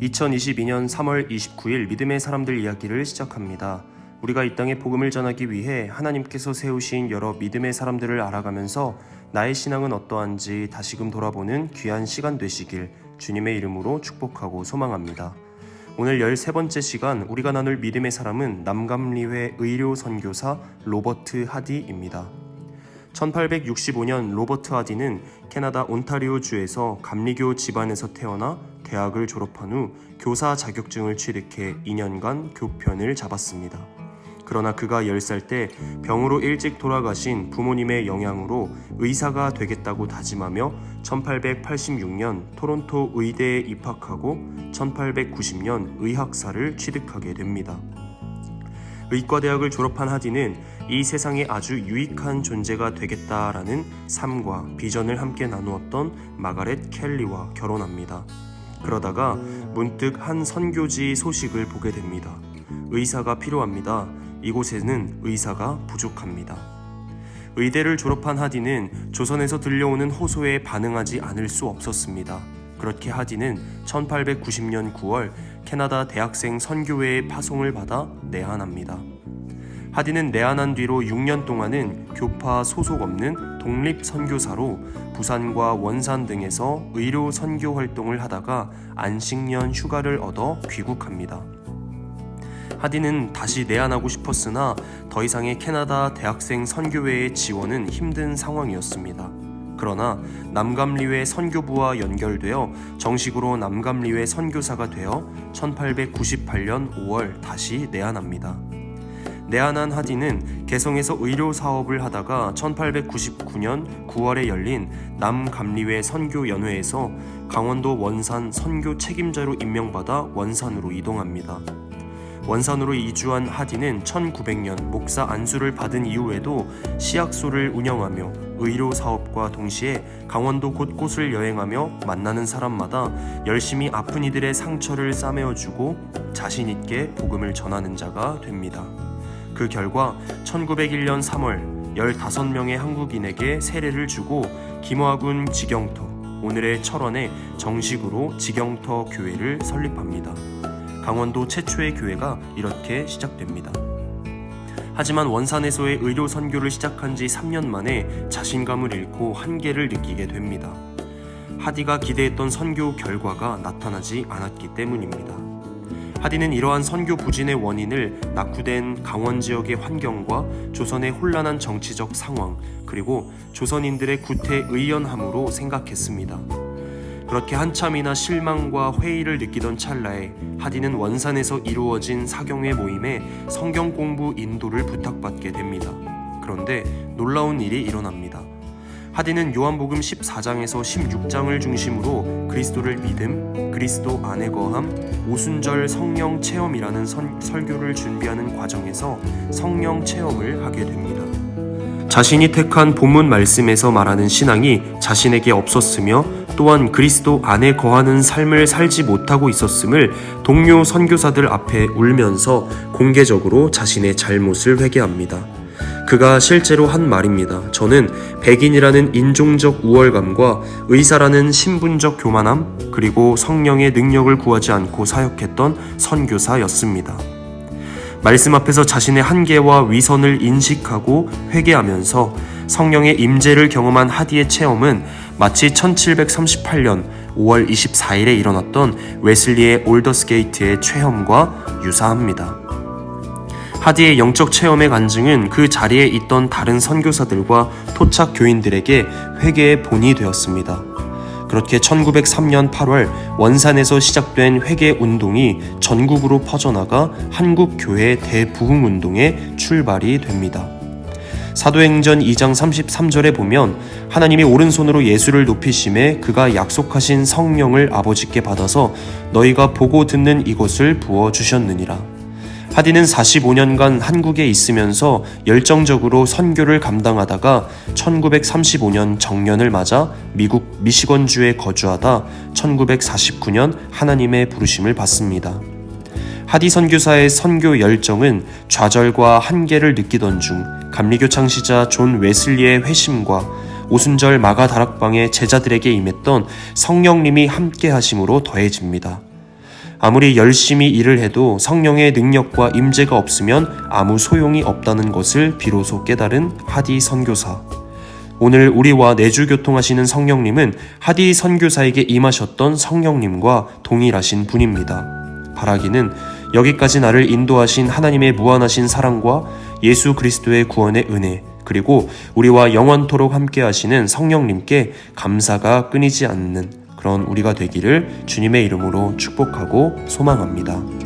2022년 3월 29일 믿음의 사람들 이야기를 시작합니다. 우리가 이 땅에 복음을 전하기 위해 하나님께서 세우신 여러 믿음의 사람들을 알아가면서 나의 신앙은 어떠한지 다시금 돌아보는 귀한 시간 되시길 주님의 이름으로 축복하고 소망합니다. 오늘 13번째 시간 우리가 나눌 믿음의 사람은 남감리회 의료 선교사 로버트 하디입니다. 1865년 로버트 하디는 캐나다 온타리오주에서 감리교 집안에서 태어나 대학을 졸업한 후 교사 자격증을 취득해 2년간 교편을 잡았습니다. 그러나 그가 10살 때 병으로 일찍 돌아가신 부모님의 영향으로 의사가 되겠다고 다짐하며 1886년 토론토 의대에 입학하고 1890년 의학사를 취득하게 됩니다. 의과대학을 졸업한 하디는 이 세상에 아주 유익한 존재가 되겠다라는 삶과 비전을 함께 나누었던 마가렛 켈리와 결혼합니다. 그러다가 문득 한 선교지 소식을 보게 됩니다. 의사가 필요합니다. 이곳에는 의사가 부족합니다. 의대를 졸업한 하디는 조선에서 들려오는 호소에 반응하지 않을 수 없었습니다. 그렇게 하디는 1890년 9월 캐나다 대학생 선교회의 파송을 받아 내한합니다. 하디는 내한한 뒤로 6년 동안은 교파 소속 없는 독립 선교사로 부산과 원산 등에서 의료 선교 활동을 하다가 안식년 휴가를 얻어 귀국합니다. 하디는 다시 내한하고 싶었으나 더 이상의 캐나다 대학생 선교회의 지원은 힘든 상황이었습니다. 그러나 남감리회 선교부와 연결되어 정식으로 남감리회 선교사가 되어 1898년 5월 다시 내한합니다. 내한한 하디는 개성에서 의료 사업을 하다가 1899년 9월에 열린 남감리회 선교연회에서 강원도 원산 선교 책임자로 임명받아 원산으로 이동합니다. 원산으로 이주한 하디는 1900년 목사 안수를 받은 이후에도 시약소를 운영하며 의료 사업과 동시에 강원도 곳곳을 여행하며 만나는 사람마다 열심히 아픈 이들의 상처를 싸매어주고 자신 있게 복음을 전하는 자가 됩니다. 그 결과 1901년 3월 15명의 한국인에게 세례를 주고 김화군 지경터, 오늘의 철원에 정식으로 지경터 교회를 설립합니다. 강원도 최초의 교회가 이렇게 시작됩니다. 하지만 원산에서의 의료 선교를 시작한 지 3년 만에 자신감을 잃고 한계를 느끼게 됩니다. 하디가 기대했던 선교 결과가 나타나지 않았기 때문입니다. 하디는 이러한 선교 부진의 원인을 낙후된 강원 지역의 환경과 조선의 혼란한 정치적 상황, 그리고 조선인들의 구태의연함으로 생각했습니다. 그렇게 한참이나 실망과 회의를 느끼던 찰나에 하디는 원산에서 이루어진 사경회 모임에 성경 공부 인도를 부탁받게 됩니다. 그런데 놀라운 일이 일어납니다. 하디는 요한복음 14장에서 16장을 중심으로 그리스도를 믿음, 그리스도 안에 거함, 오순절 성령 체험이라는 설교를 준비하는 과정에서 성령 체험을 하게 됩니다. 자신이 택한 본문 말씀에서 말하는 신앙이 자신에게 없었으며 또한 그리스도 안에 거하는 삶을 살지 못하고 있었음을 동료 선교사들 앞에 울면서 공개적으로 자신의 잘못을 회개합니다. 그가 실제로 한 말입니다. 저는 백인이라는 인종적 우월감과 의사라는 신분적 교만함, 그리고 성령의 능력을 구하지 않고 사역했던 선교사였습니다. 말씀 앞에서 자신의 한계와 위선을 인식하고 회개하면서 성령의 임재를 경험한 하디의 체험은 마치 1738년 5월 24일에 일어났던 웨슬리의 올더스게이트의 체험과 유사합니다. 하디의 영적 체험의 간증은 그 자리에 있던 다른 선교사들과 토착 교인들에게 회개의 본이 되었습니다. 그렇게 1903년 8월 원산에서 시작된 회개 운동이 전국으로 퍼져나가 한국교회 대부흥운동의 출발이 됩니다. 사도행전 2장 33절에 보면 하나님이 오른손으로 예수를 높이심에 그가 약속하신 성령을 아버지께 받아서 너희가 보고 듣는 이것을 부어주셨느니라. 하디는 45년간 한국에 있으면서 열정적으로 선교를 감당하다가 1935년 정년을 맞아 미국 미시건주에 거주하다 1949년 하나님의 부르심을 받습니다. 하디 선교사의 선교 열정은 좌절과 한계를 느끼던 중 감리교 창시자 존 웨슬리의 회심과 오순절 마가 다락방의 제자들에게 임했던 성령님이 함께 하심으로 더해집니다. 아무리 열심히 일을 해도 성령의 능력과 임재가 없으면 아무 소용이 없다는 것을 비로소 깨달은 하디 선교사. 오늘 우리와 내주교통하시는 성령님은 하디 선교사에게 임하셨던 성령님과 동일하신 분입니다. 바라기는 여기까지 나를 인도하신 하나님의 무한하신 사랑과 예수 그리스도의 구원의 은혜, 그리고 우리와 영원토록 함께 하시는 성령님께 감사가 끊이지 않는 그런 우리가 되기를 주님의 이름으로 축복하고 소망합니다.